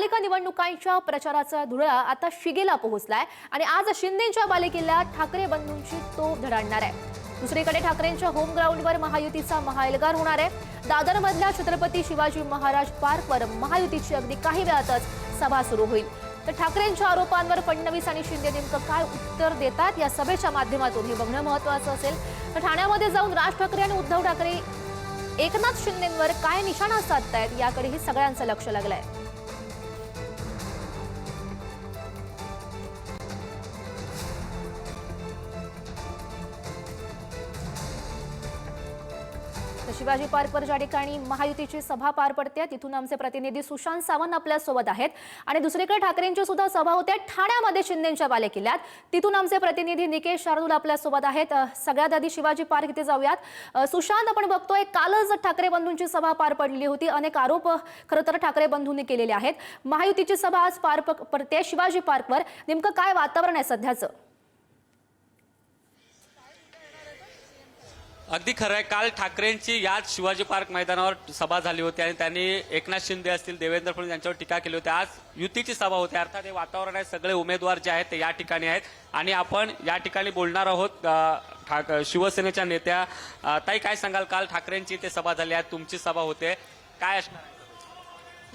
महापालिका निवडणुकांच्या प्रचाराचा धुळा आता शिगेला पोहोचलाय आणि आज शिंदेच्या बालेकिल्ल्यात ठाकरे बंधूंची तोफ धडाडणार आहे। दुसरीकडे ठाकरेंच्या होम ग्राउंडवर महायुतीचा महाएल्गार होणार आहे। दादरमधल्या छत्रपती शिवाजी महाराज पार्कवर महायुतीची अगदी काही वेळातच सभा सुरू होईल। तर ठाकरेंच्या आरोपांवर फडणवीस आणि शिंदे नेमकं काय उत्तर देतात या सभेच्या माध्यमातून हे बघणं महत्त्वाचं असेल। तर ठाण्यामध्ये जाऊन राज ठाकरे आणि उद्धव ठाकरे एकनाथ शिंदेंवर काय निशाणा साधतायत याकडेही सगळ्यांचं लक्ष लागलंय। शिवाजी पार्कवर ज्या ठिकाणी महायुतीची सभा पार पडते तिथून आमचे प्रतिनिधी सुशांत सावंत आपल्या सोबत आहेत आणि दुसरीकडे ठाकरेंची सुद्धा सभा होते ठाण्यामध्ये शिंदेच्या बालेकिल्ल्यात, तिथून आमचे प्रतिनिधी निकेश शार्दूल आपल्या सोबत आहेत। सगळ्यात आधी शिवाजी पार्क इथे जाऊयात। सुशांत, आपण बघतोय कालच ठाकरे बंधूंची सभा पार पडली होती, अनेक आरोप खरं तर ठाकरे बंधूंनी केलेले आहेत। महायुतीची सभा आज पार पडते शिवाजी पार्कवर, नेमकं काय वातावरण आहे सध्याचं? अगदी खरं आहे। काल ठाकरेंची याच शिवाजी पार्क मैदानावर सभा झाली होती आणि त्यांनी एकनाथ शिंदे असतील, देवेंद्र फडणवीस यांच्यावर टीका केली होती। आज युतीची सभा होती, अर्थात हे वातावरण आहे, सगळे उमेदवार जे आहेत ते या ठिकाणी आहेत आणि आपण या ठिकाणी बोलणार आहोत शिवसेनेच्या नेत्या। ताई, काय सांगाल, काल ठाकरेंची ते सभा झाली, आज तुमची सभा होते, काय असणार?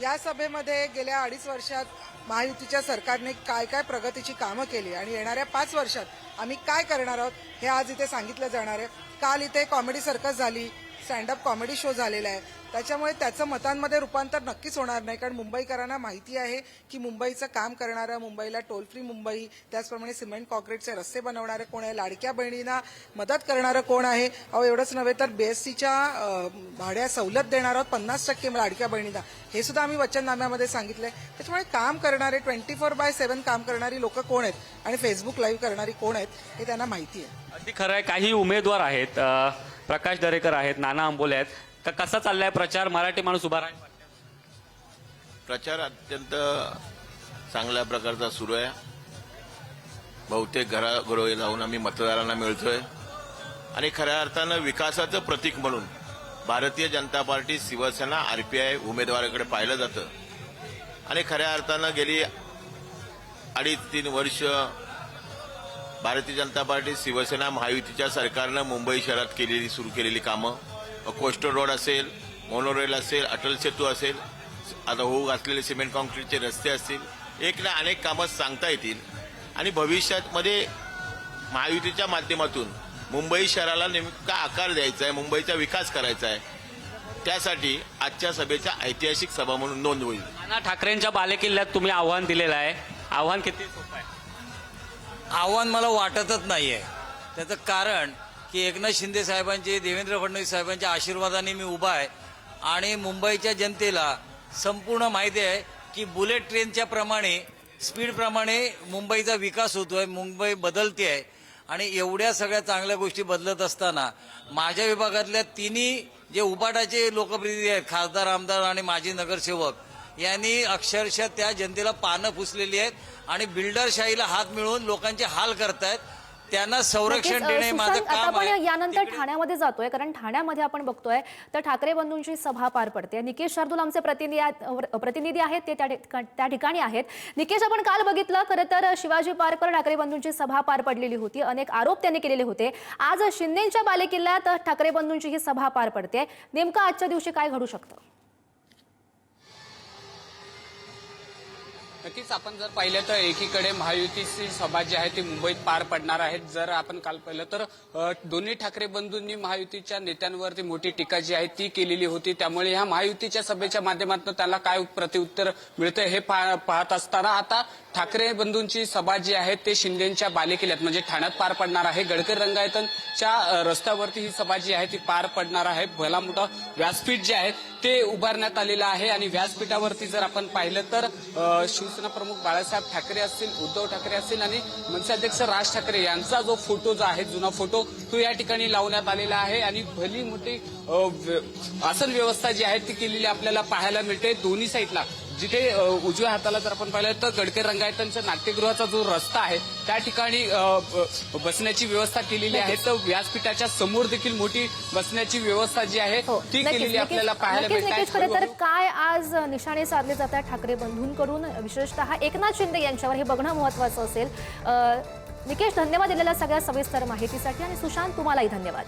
या सभेमध्ये गेल्या 2.5 वर्षात महायुतीच्या सरकारने काय काय प्रगतीची कामं केली आणि येणाऱ्या 5 वर्षात आम्ही काय करणार आहोत हे आज इथे सांगितलं जाणार आहे। काल इथे कॉमेडी सर्कस झाली, स्टँडअप कॉमेडी शो झालेला आहे, त्याच्यामुळे त्याचं मतांमध्ये रूपांतर नक्कीच होणार नाही। कारण मुंबईकरांना माहिती आहे की मुंबईचं काम करणारं, मुंबईला टोल फ्री मुंबई, त्याचप्रमाणे सिमेंट कॉन्क्रीटचे रस्ते बनवणारे कोण आहे, लाडक्या बहिणींना मदत करणारं कोण आहे। अहो, एवढंच नव्हे तर बीएससीच्या भाड्या सवलत देणार आहोत 50% लाडक्या बहिणींना, हे सुद्धा आम्ही वचननाम्यामध्ये सांगितलंय। त्याच्यामुळे काम करणारे 24/7 काम करणारी लोक कोण आहेत आणि फेसबुक लाईव्ह करणारी कोण आहेत हे त्यांना माहिती आहे। अगदी खरं आहे। काही उमेदवार आहेत, प्रकाश दरेकर आहेत, नाना आंबोले आहेत, कसा चाललाय प्रचार? मराठी माणूस उभा राहील? प्रचार अत्यंत चांगल्या प्रकारचा सुरू आहे। बहुतेक घरोघरी जाऊन आम्ही मतदारांना मिळतोय आणि खऱ्या अर्थानं विकासाचं प्रतीक म्हणून भारतीय जनता पार्टी, शिवसेना, आरपीआय उमेदवाराकडे पाहिलं जातं आणि खऱ्या अर्थानं गेली 2.5-3 वर्ष भारतीय जनता पार्टी, शिवसेना, महायुतीच्या सरकारनं मुंबई शहरात सुरू केलेली कामं, कोस्टल रोड असेल, मोनोरेल असेल, अटल सेतू असेल, आता होऊ घातलेले सिमेंट कॉन्क्रीटचे रस्ते असतील, एक ना अनेक कामं सांगता येतील आणि भविष्यामध्ये महायुतीच्या माध्यमातून मुंबई शहराला नेमका आकार द्यायचा आहे, मुंबईचा विकास करायचा आहे, त्यासाठी आजच्या सभेच्या ऐतिहासिक सभा म्हणून नोंद होईल। नाना, ठाकरेंच्या बालेकिल्ल्यात तुम्ही आव्हान दिलेलं आहे, आव्हान किती सोपं आहे? आव्हान मला वाटतच नाहीये। त्याचं कारण की एकनाथ शिंदे साहेबांचे, देवेंद्र फडणवीस साहेबांच्या आशीर्वादाने मी उभा आहे आणि मुंबईच्या जनतेला संपूर्ण माहिती आहे की बुलेट ट्रेनच्या स्पीडप्रमाणे मुंबईचा विकास होतोय, मुंबई बदलते आहे आणि एवढ्या सगळ्या चांगल्या गोष्टी बदलत असताना माझ्या विभागातल्या तिन्ही जे उबाटाचे लोकप्रतिनिधी आहेत, खासदार, आमदार आणि माजी नगरसेवक, यांनी अक्षरशः त्या जनतेला पानं पुसलेली आहेत आणि बिल्डरशाहीला हात मिळवून लोकांचे हाल करतायत। त्यांना संरक्षण देणे माझं काम आहे। आपण यानंतर ठाण्यामध्ये जातोय, कारण ठाण्यामध्ये आपण बघतोय तर ठाकरे बंधूंची सभा पार पडते। निकेश शार्दूल आमचे प्रतिनिधी आहेत, ते त्या ठिकाणी आहेत। निकेश, आपण काल बघितलं खरं तर शिवाजी पार्कवर ठाकरे बंधूंची सभा पार पडलेली होती, अनेक आरोप त्यांनी केलेले होते। आज शिंदेच्या बालेकिल्ल्यात ठाकरे बंधूंची ही सभा पार पडते, नेमकं आजच्या दिवशी काय घडू शकतं? नक्कीच आपण जर पाहिलं तर एकीकडे महायुतीची सभा जी आहे ती मुंबईत पार पडणार आहे। जर आपण काल पाहिलं तर दोन्ही ठाकरे बंधूंनी महायुतीच्या नेत्यांवरती मोठी टीका जी आहे ती केलेली होती, त्यामुळे ह्या महायुतीच्या सभेच्या माध्यमातून त्याला काय प्रत्युत्तर मिळतंय हे पाहत असताना आता ठाकरे बंधूंची सभा जी आहे ते शिंदेच्या बालेकिल्ल्यात म्हणजे ठाण्यात पार पडणार आहे। गडकरी रंगायतनच्या रस्त्यावरती ही सभा जी आहे ती पार पडणार आहे। भला मोठा व्यासपीठ जे आहे ते उभारण्यात आलेलं आहे आणि व्यासपीठावरती जर आपण पाहिलं तर शिवसेना प्रमुख बाळासाहेब ठाकरे असतील, उद्धव ठाकरे असतील आणि मनसे अध्यक्ष राज ठाकरे यांचा जो फोटो जो आहे, जुना फोटो, तो या ठिकाणी लावण्यात आलेला आहे आणि भली मोठी आसन व्यवस्था जी आहे ती केलेली आपल्याला पाहायला मिळते। दोन्ही साईडला जिथे उजव्या हाताला जर आपण पाहिलं तर गडकरी रंगायतांच्या नाट्यगृहाचा जो रस्ता आहे त्या ठिकाणी बसण्याची व्यवस्था केलेली आहे. तर व्यासपीठाच्या समोर देखील मोठी बसण्याची व्यवस्था जी आहे हो, ती नक्कीच, केलेली आपल्याला नक्कीच, पाहायला नक्कीच, मिळते. नक्कीच. खरं तर काय आज निशाणे साधले जातात ठाकरे बंधूंकडून, विशेषतः एकनाथ शिंदे यांच्यावर, हे बघणं महत्वाचं असेल. निकेश, धन्यवाद दिलेल्या सगळ्या सविस्तर माहितीसाठी, आणि सुशांत तुम्हालाही धन्यवाद.